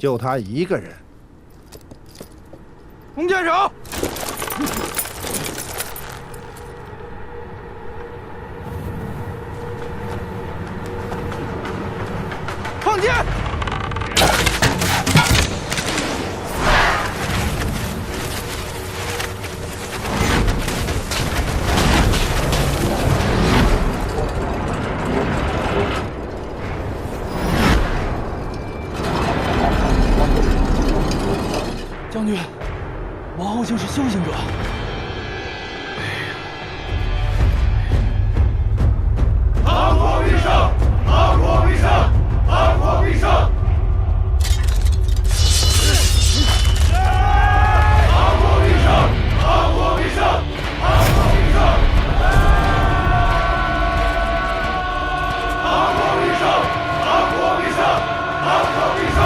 就他一个人。弓箭手，放箭！将军，王后竟是修行者。阿国必胜！阿国必胜！阿国必胜！阿国必胜！阿国必胜！阿国必胜！阿国必胜！阿国必胜！阿国必胜！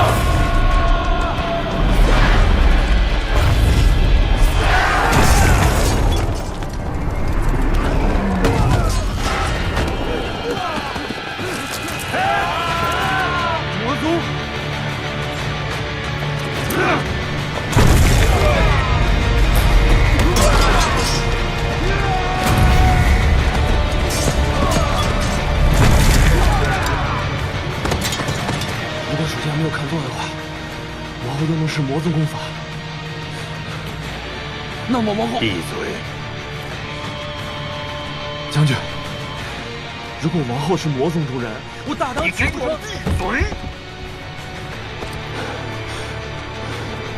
如果属下没有看错的话，王后又能是魔宗功法，那么王后……闭嘴！将军，如果王后是魔宗中人，我大当……你给我闭嘴！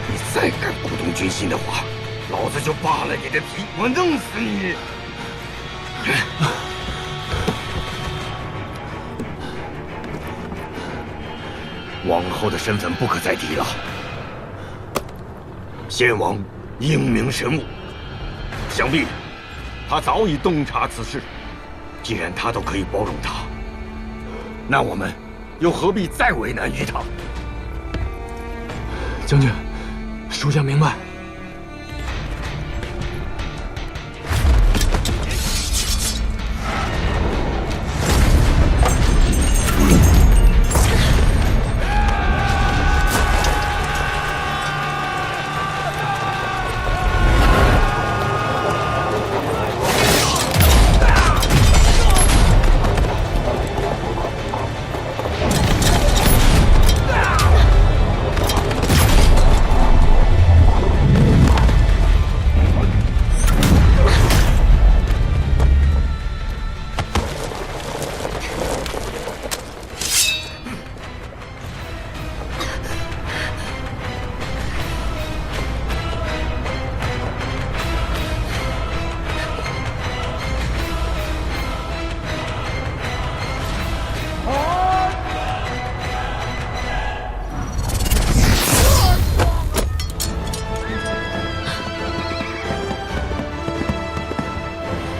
你再敢鼓动军心的话，老子就扒了你的皮，我弄死你！王后的身份不可再提了。先王英明神武，想必他早已洞察此事。既然他都可以包容他，那我们又何必再为难于他？将军，属下明白。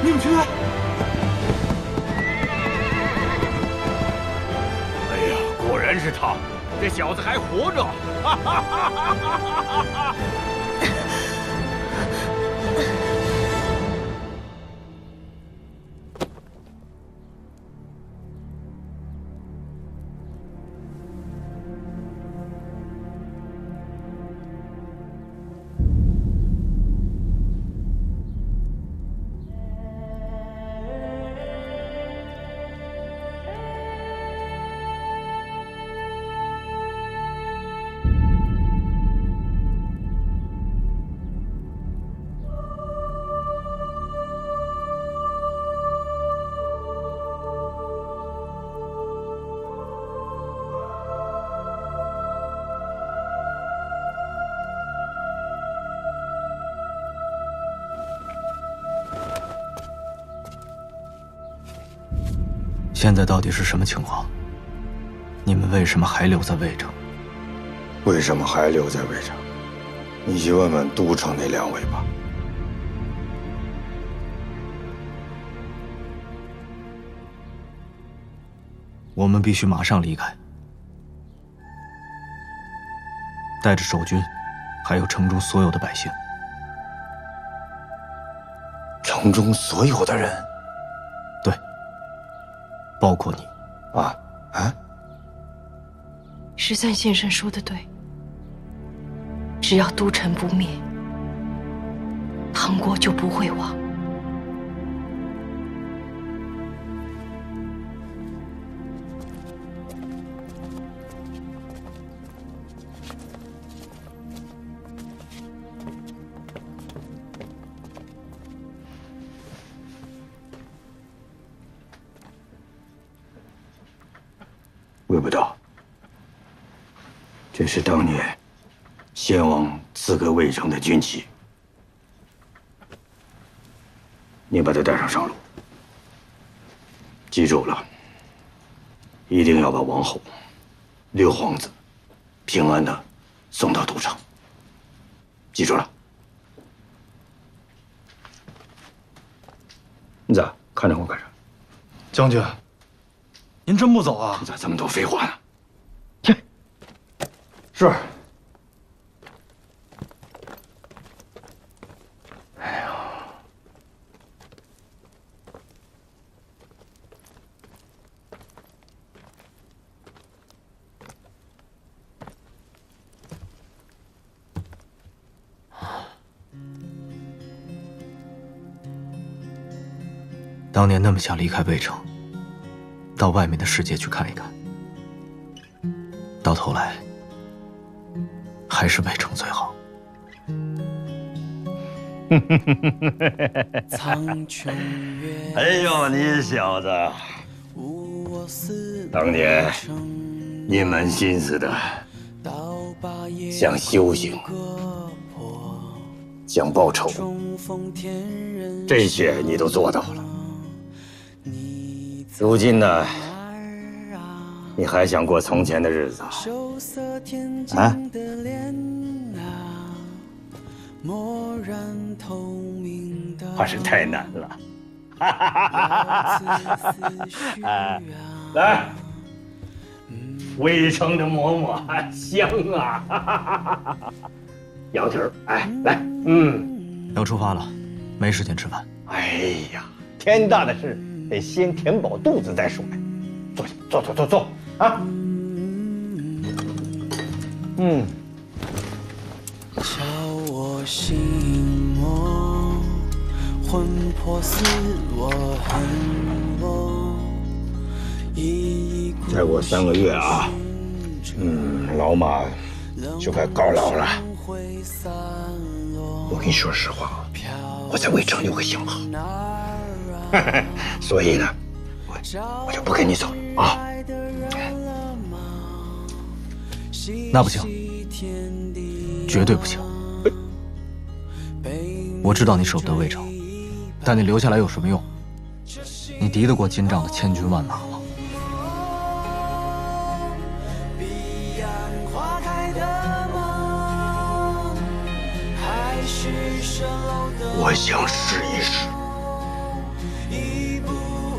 宁缺！哎呀，果然是他，这小子还活着！哈哈哈哈哈哈！现在到底是什么情况？你们为什么还留在魏城？为什么还留在魏城？你去问问都城那两位吧。我们必须马上离开，带着守军，还有城中所有的百姓。城中所有的人？对，包括你。啊？13先生说的对，只要都城不灭，唐国就不会亡。魏不道，这是当年先王赐给魏城的军旗，你把它带上路。记住了，一定要把王后、六皇子平安的送到都城。记住了。你咋看着我干啥？将军，您真不走啊？你咋这么多废话呢？是。当年那么想离开魏城，到外面的世界去看一看，到头来还是魏城最好。哎呦，你小子，当年一门心思的想修行，想报仇，这些你都做到了。如今呢，你还想过从前的日子啊？还是太难了。来，魏城的馍馍香啊！羊蹄儿，哎，来，要出发了，没时间吃饭。哎呀，天大的事得先填饱肚子再说呀。坐下，坐啊！敲我心魔，魂魄似我恨我。再过3个月啊，老马就该高老了。我跟你说实话啊，我在魏城有个相好，所以呢，我就不跟你走了啊。那不行，绝对不行。我知道你舍不得魏城，但你留下来有什么用？你敌得过金帐的千军万马吗？我想试一试。一步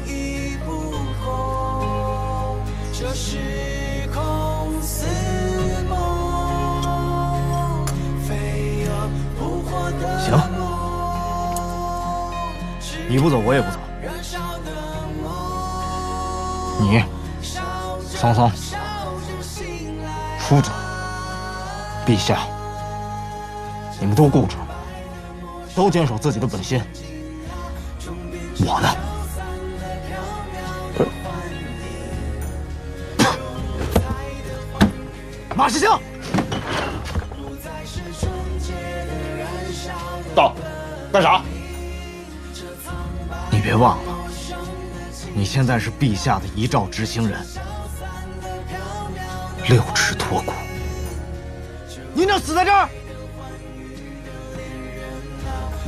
一步空，这时空似梦，飞蛾扑火的行，你不走我也不走。你，桑桑，出走。陛下，你们都顾着，都坚守自己的本心。我呢？马世香，到，干啥？你别忘了，你现在是陛下的遗诏执行人，6尺脱骨。您就死在这儿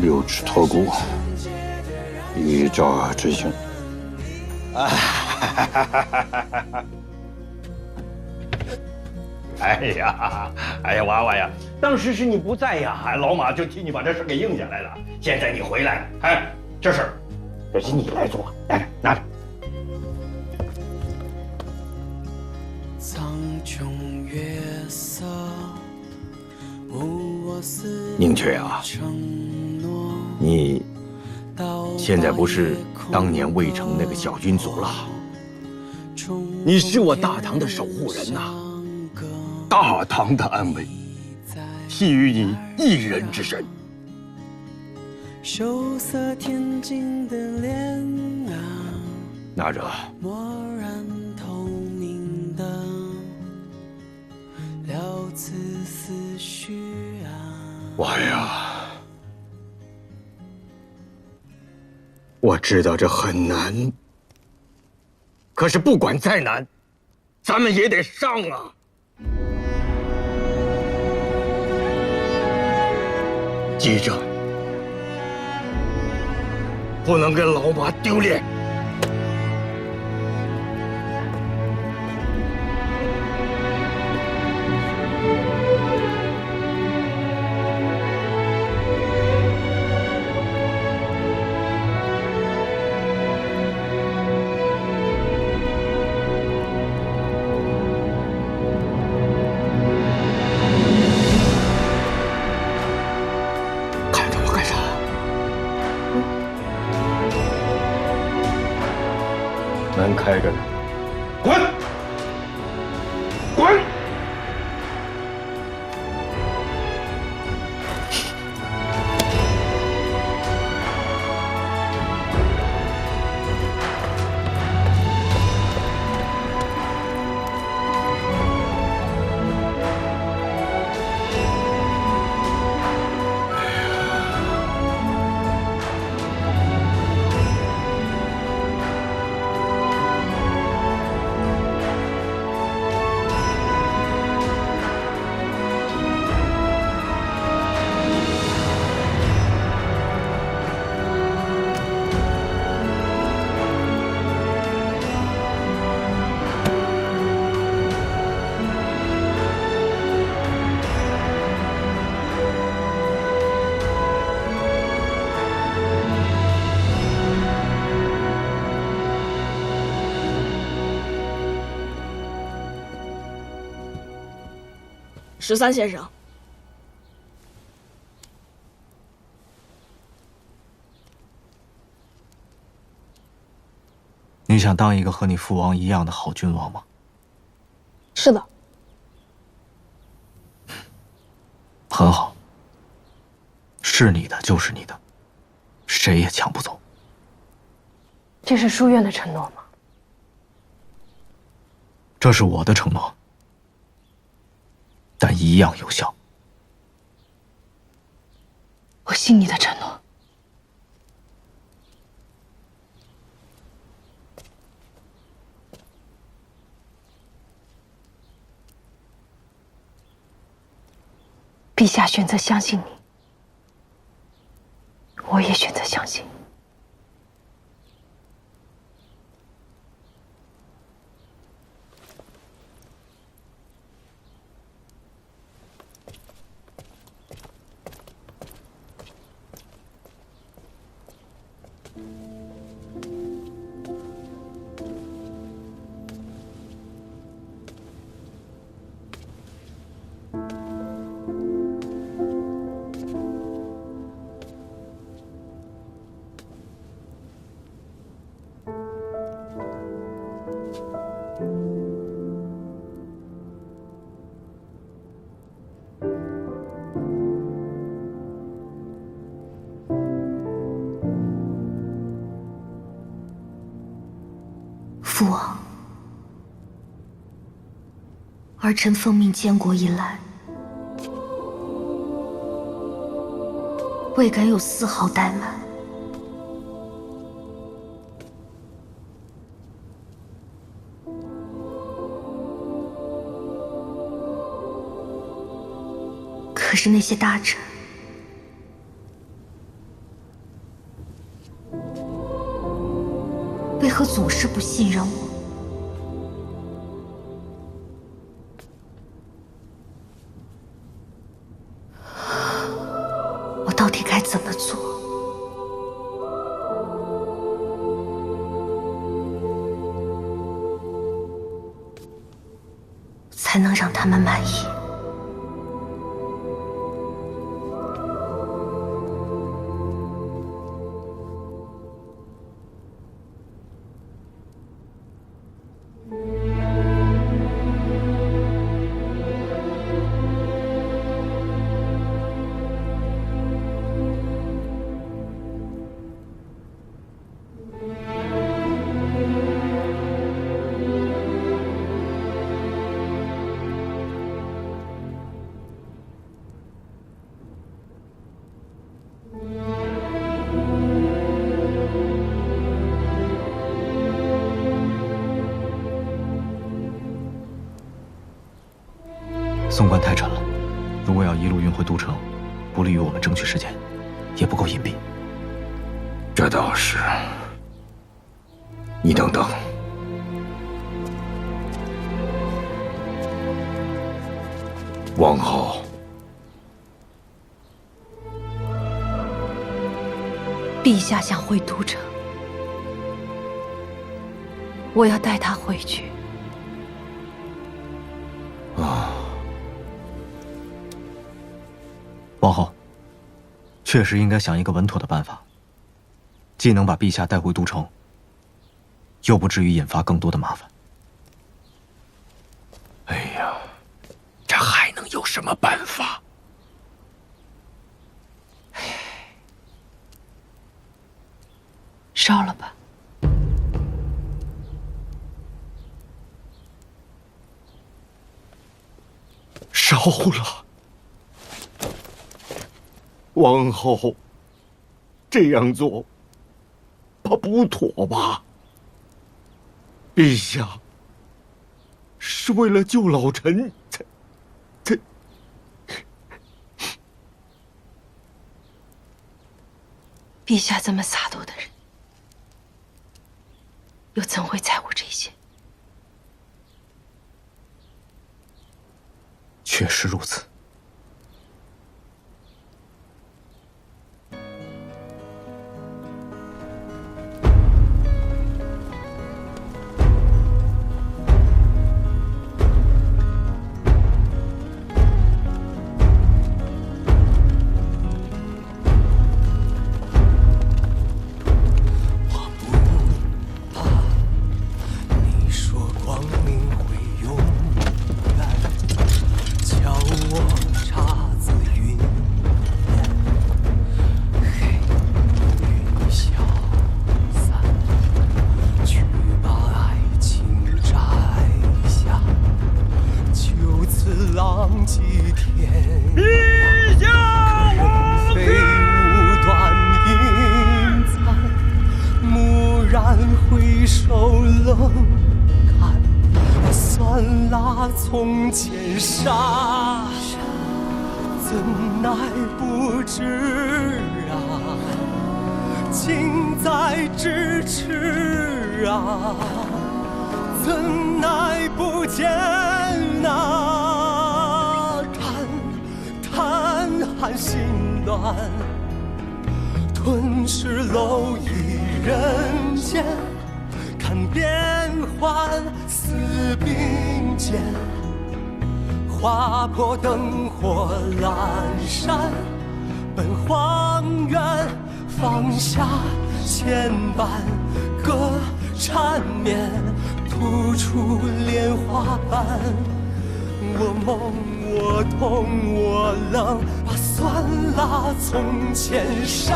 ？6尺脱骨，遗诏执行。哎呀，娃娃呀，当时是你不在呀，老马就替你把这事给应下来了。现在你回来了，这事儿得是你来做，来着，拿着。宁缺啊，你现在不是当年魏城那个小军卒了，你是我大唐的守护人呐，大唐的安危系于你一人之身。羞涩恬静的脸啊，拿着，漠然透明的了此思绪啊。婉呀，我知道这很难，可是不管再难，咱们也得上啊！记着，不能跟老马丢脸。看着我干啥？门开着呢，滚！滚！13先生，你想当一个和你父王一样的好君王吗？是的。很好，是你的就是你的，谁也抢不走。这是书院的承诺吗？这是我的承诺，但一样有效。我信你的承诺。陛下选择相信你，我也选择相信。父王，儿臣奉命监国以来，未敢有丝毫怠慢。可是那些大臣，为何总是不信任我？我到底该怎么做，才能让他们满意？宋关太沉了，如果要一路运回都城，不利于我们争取时间，也不够隐蔽。这倒是。你等等。王后，陛下想回都城，我要带他回去。王后，确实应该想一个稳妥的办法，既能把陛下带回都城，又不至于引发更多的麻烦。哎呀，这还能有什么办法？烧了吧。烧了。王后，这样做，怕不妥吧？陛下是为了救老臣才。陛下这么洒脱的人，又怎会在乎这些？确实如此。从前杀，怎奈不知啊，近在咫尺啊，怎奈不见啊，叹寒心暖，吞噬蝼蚁人间，看变幻似并肩。划破灯火阑珊，奔荒原，放下牵绊，歌缠绵，吐出莲花瓣。我梦，我痛，我冷，把酸辣从前杀，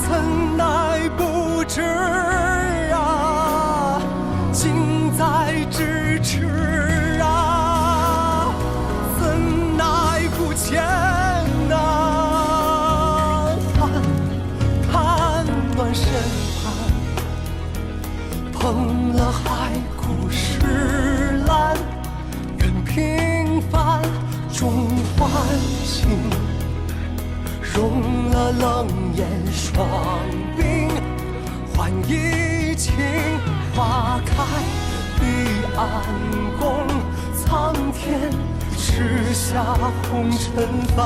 怎奈不知啊，近在咫尺。天哪，叹暖身畔，碰了海枯石烂，愿平凡终欢欣，融了冷眼霜冰，换一情花开彼岸宫，苍天吃下红尘饭，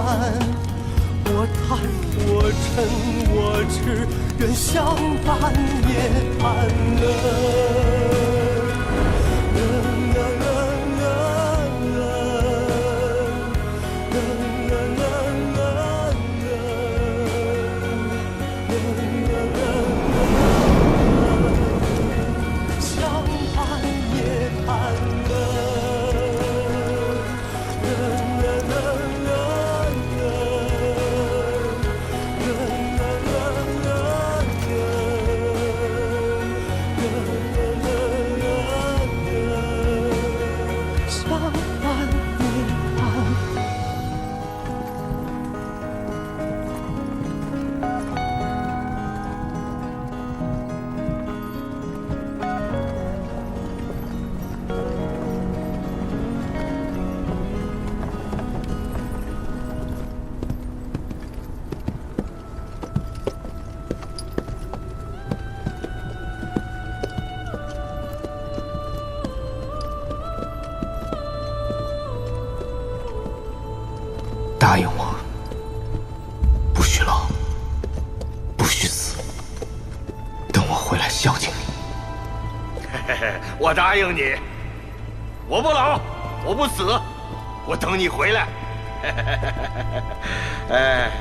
我叹我沉我痴，愿相伴涅槃了。我答应你，我不老，我不死，我等你回来。哎。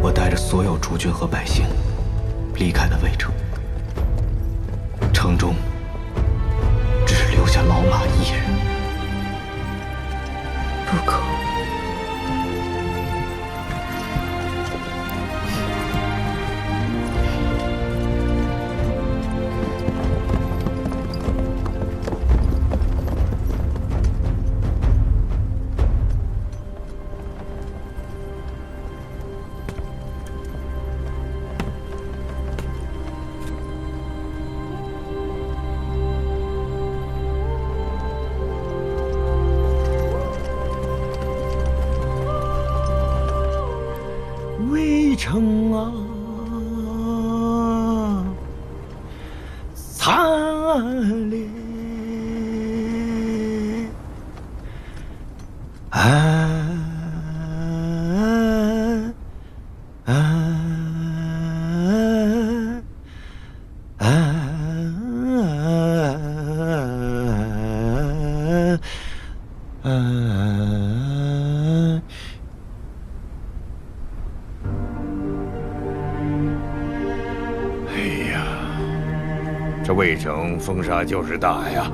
我带着所有诸军和百姓离开了魏城，城中只留下老马一人。不可。围城啊，惨烈！这魏城风沙就是大呀。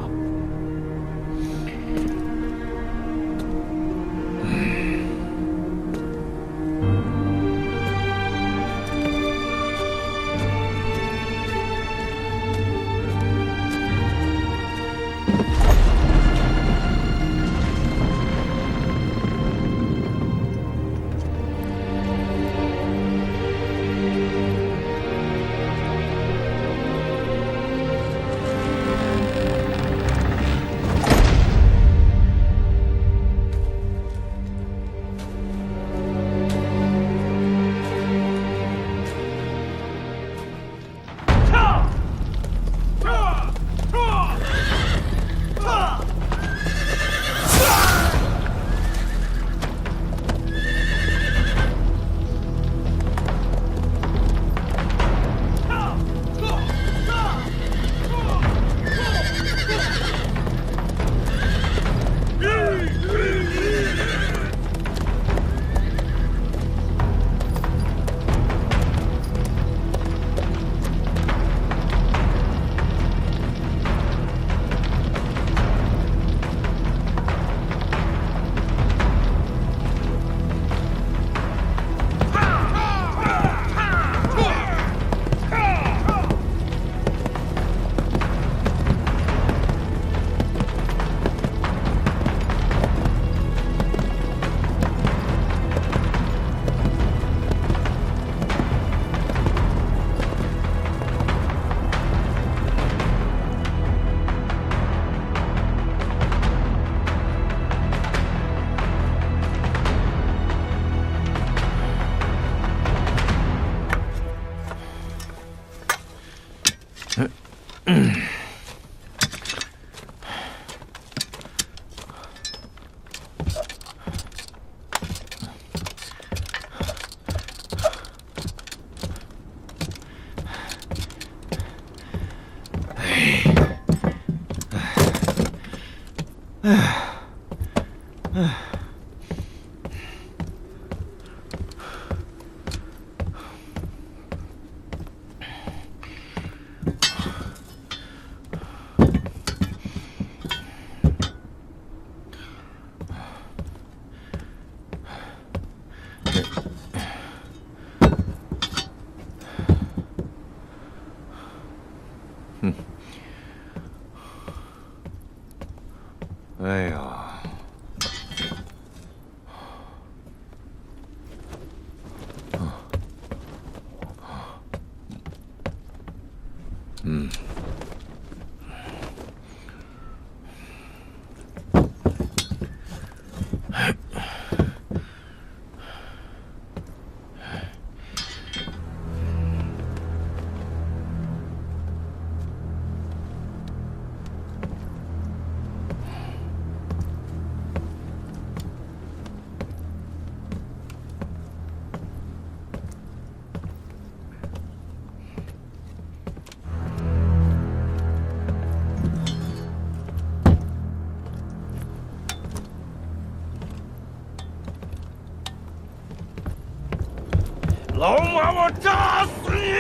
老马，我扎死你！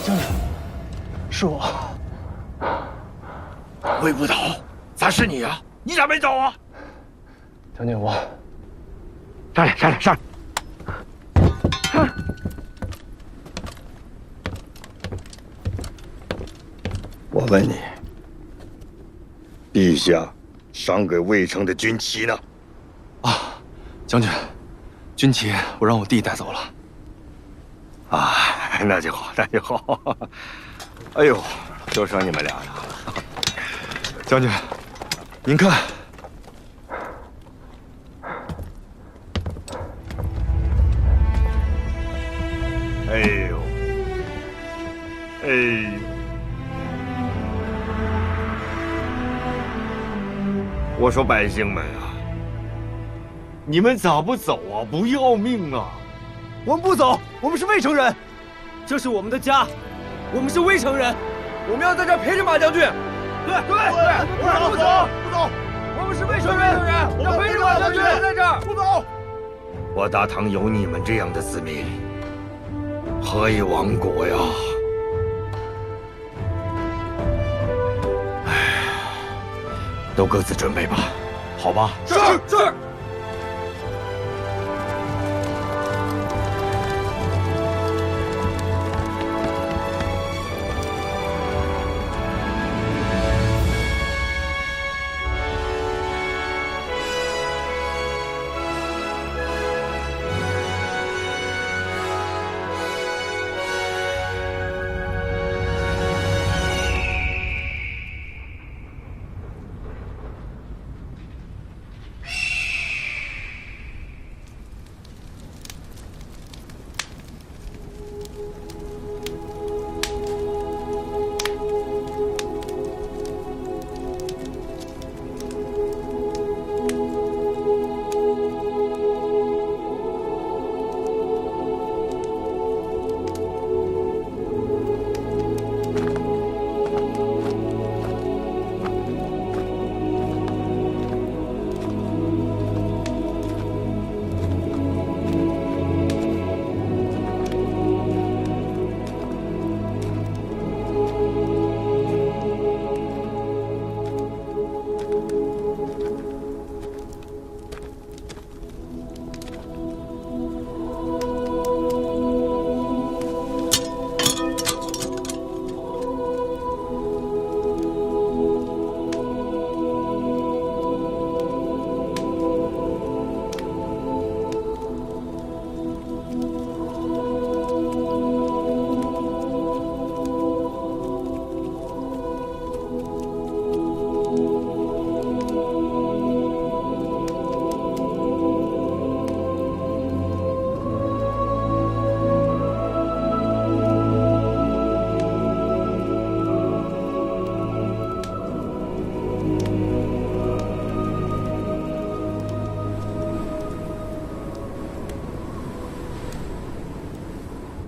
将军，是我。魏不倒，咋是你呀？你咋没走啊？将军，我上来，上来，上来！我问你，陛下赏给魏城的军旗呢？啊，将军，军旗我让我弟带走了。啊，那就好，那就好。哎呦，就剩你们俩了。将军，您看，哎呦，哎呦，我说百姓们啊，你们咋不走啊？不要命啊！我们不走，我们是魏城人，这是我们的家，我们是魏城人，我们要在这儿陪着马将军。对，不走，我们是魏城人，要陪着马将军在这儿，不走。我大唐有你们这样的子民，何以亡国呀？哎，都各自准备吧，好吧？是。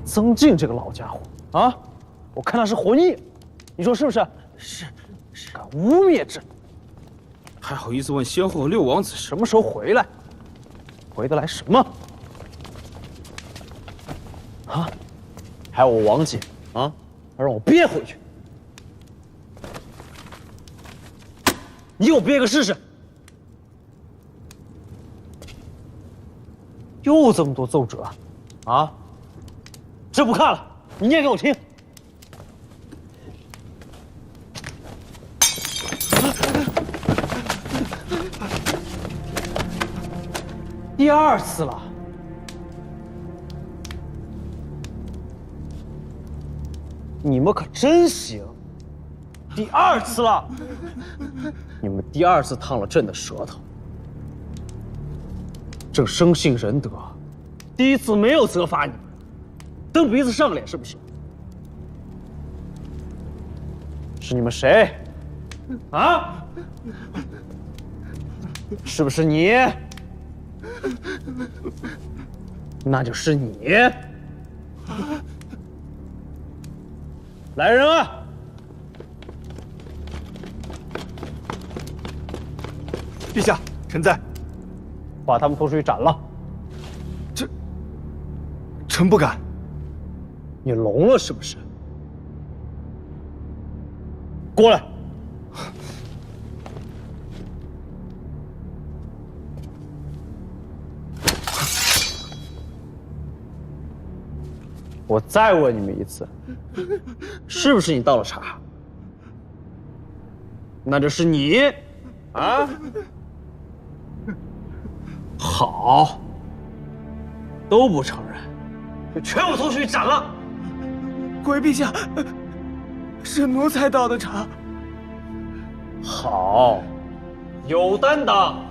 曾静这个老家伙啊，我看他是活腻，你说是不是？是，敢污蔑朕，还好意思问先后六王子什么时候回来？回得来什么？啊？还有我王姐啊，还让我憋回去，你给我憋个试试！又这么多奏折，啊？这不看了，你念给我听。第二次了，你们可真行！第二次了，你们第二次烫了朕的舌头，朕生性仁德，第一次没有责罚你们。蹬鼻子上脸是不行，是你们谁？啊？是不是你？那就是你。来人啊！陛下，臣在。把他们拖出去斩了。臣不敢。你聋了是不是？过来。我再问你们一次，是不是你倒了茶？那就是你，啊？好，都不承认，就全部送去斩了。回陛下，是奴才倒的茶。好，有担当，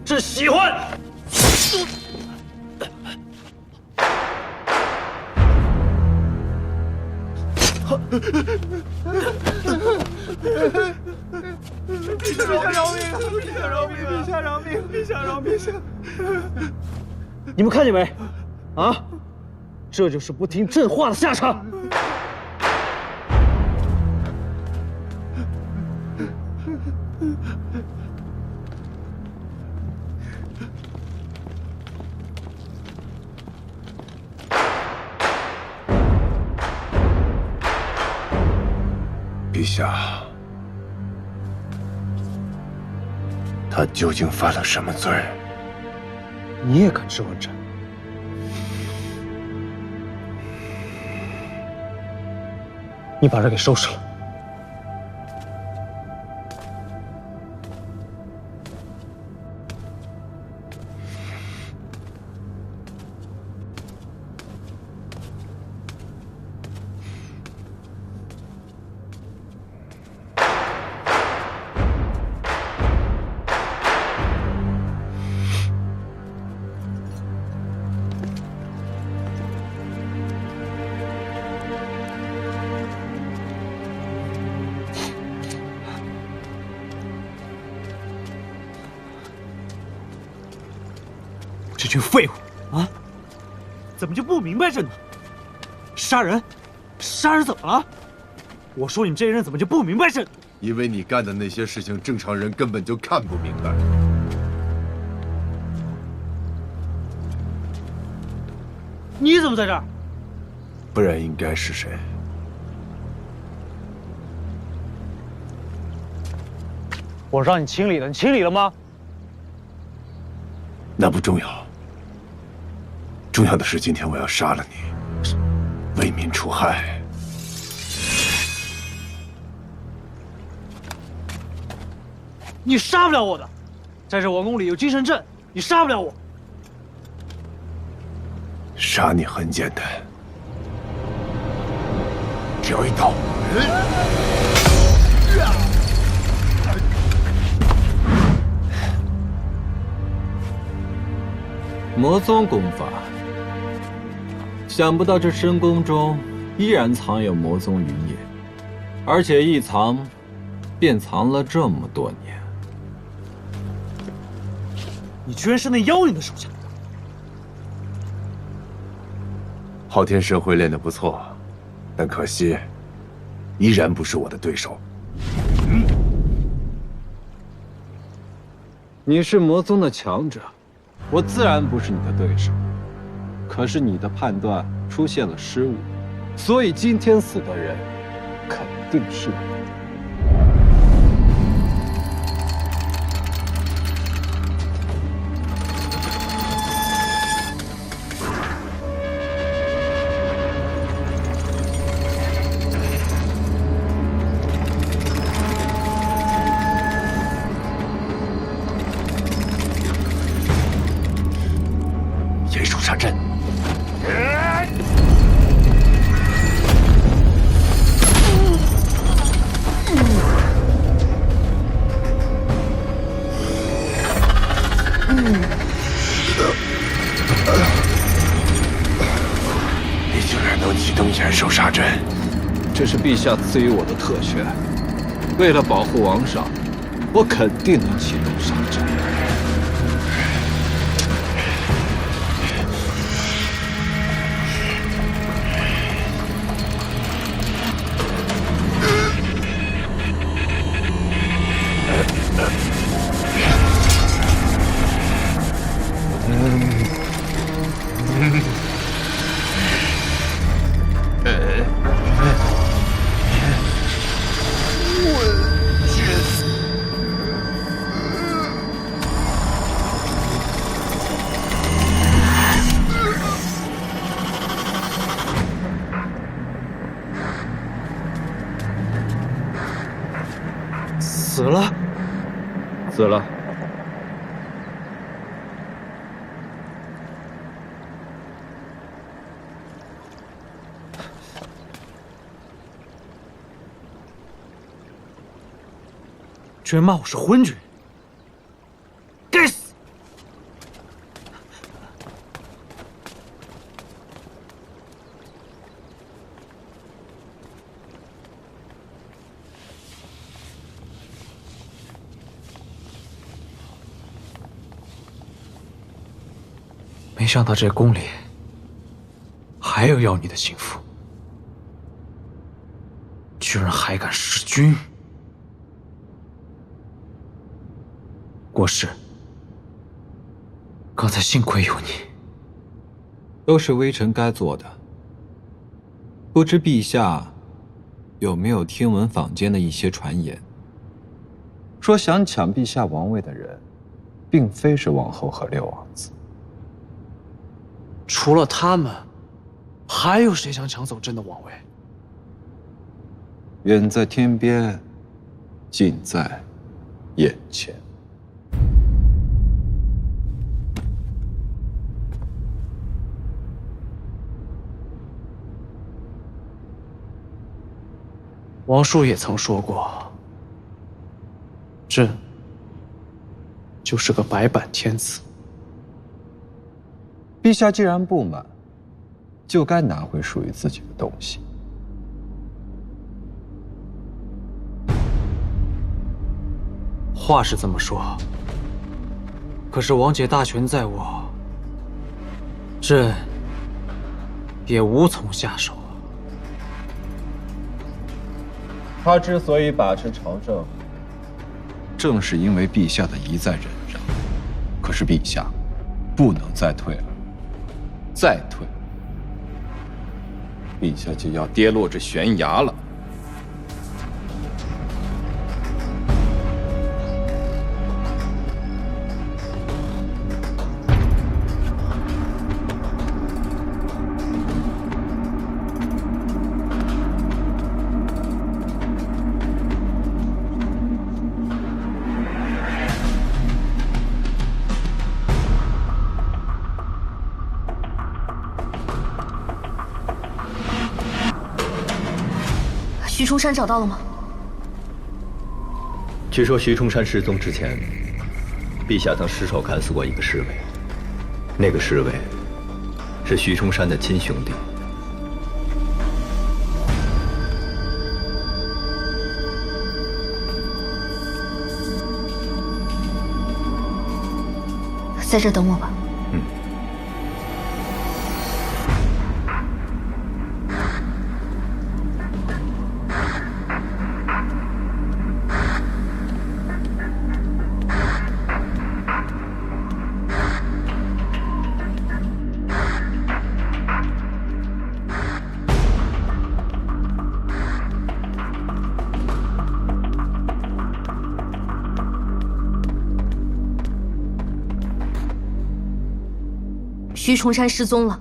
朕喜欢。陛下饶命！陛下饶命！陛下饶命！陛下饶命！你们看见没？啊，这就是不听朕话的下场。陛下，他究竟犯了什么罪？你也敢质问朕？你把人给收拾了。这群废物啊，怎么就不明白朕呢？杀人，杀人怎么了？我说你们这些人怎么就不明白朕？因为你干的那些事情，正常人根本就看不明白。你怎么在这儿？不然应该是谁？我让你清理了，你清理了吗？那不重要，重要的是今天我要杀了你，为民除害。你杀不了我的，在这王宫里有精神阵，你杀不了我。杀你很简单，只要一刀。魔宗功法，想不到这深宫中依然藏有魔宗余孽，而且一藏便藏了这么多年。你居然是那妖灵的手下！昊天神会练得不错，但可惜，依然不是我的对手。你是魔宗的强者，我自然不是你的对手。可是你的判断出现了失误，所以今天死的人肯定是你。杀阵！你竟然能启动延寿杀阵！这是陛下赐予我的特权，为了保护王上，我肯定能启动杀阵。了？死了。居然骂我是昏君，该死！没想到这宫里还有要你的心腹，居然还敢弑君！国师，刚才幸亏有你。都是微臣该做的。不知陛下有没有听闻坊间的一些传言，说想抢陛下王位的人，并非是王后和六王子。除了他们，还有谁想抢走朕的王位？远在天边，近在眼前。王叔也曾说过，朕就是个白板天子。陛下既然不满，就该拿回属于自己的东西。话是这么说，可是王姐大权在握，朕也无从下手。他之所以把持朝政，正是因为陛下的一再忍让。可是陛下不能再退了，再退，陛下就要跌落这悬崖了。徐冲山找到了吗？据说徐冲山失踪之前，陛下曾失手砍死过一个侍卫，那个侍卫是徐冲山的亲兄弟。在这等我吧。徐崇山失踪了。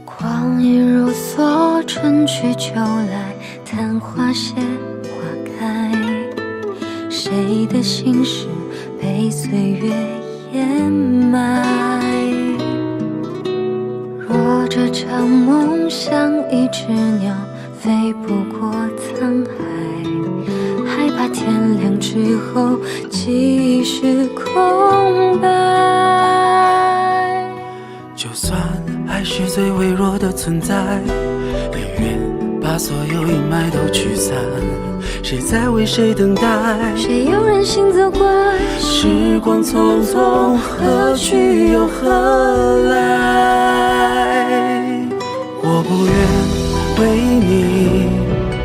光阴如梭，春去秋来，昙花谢，花开。谁的心事被岁月掩埋？若这场梦像一只鸟，飞不过沧海，害怕天亮之后继续空白。就算爱是最微弱的存在，宁愿把所有阴霾都驱散。谁在为谁等待？谁又任性责怪？时光匆匆，何去又何来？我不愿为你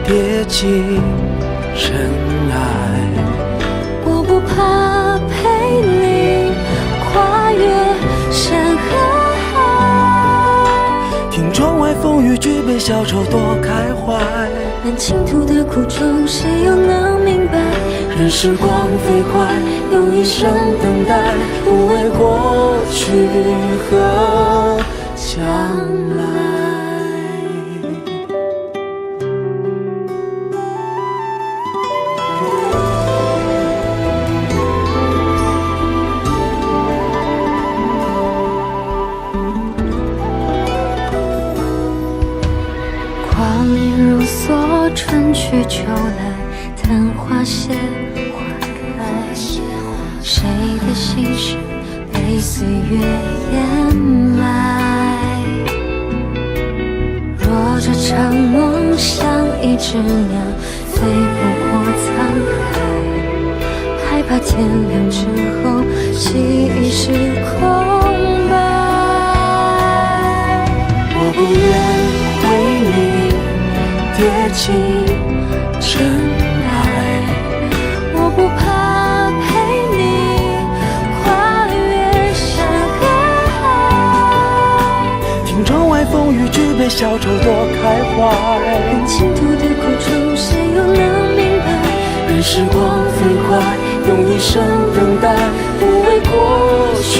跌进尘埃，我不怕陪你跨越山和海。被小丑多开怀。但倾吐的苦衷，谁又能明白？任时光飞快，用一生等待，不为过去和将来。光阴如梭，春去秋来，昙花谢花开。谁的心事被岁月掩埋？若这场梦像一只鸟，飞不过沧海，害怕天亮之后，记忆是空白。我不愿为你跌进尘埃，我不怕陪你跨越山海。听窗外风雨，只被小丑多开怀。但倾吐的苦衷，谁又能明白？任时光飞快，用一生等待，不为过去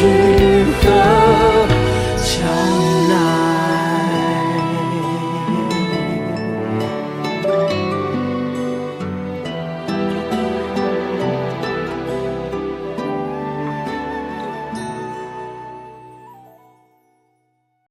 和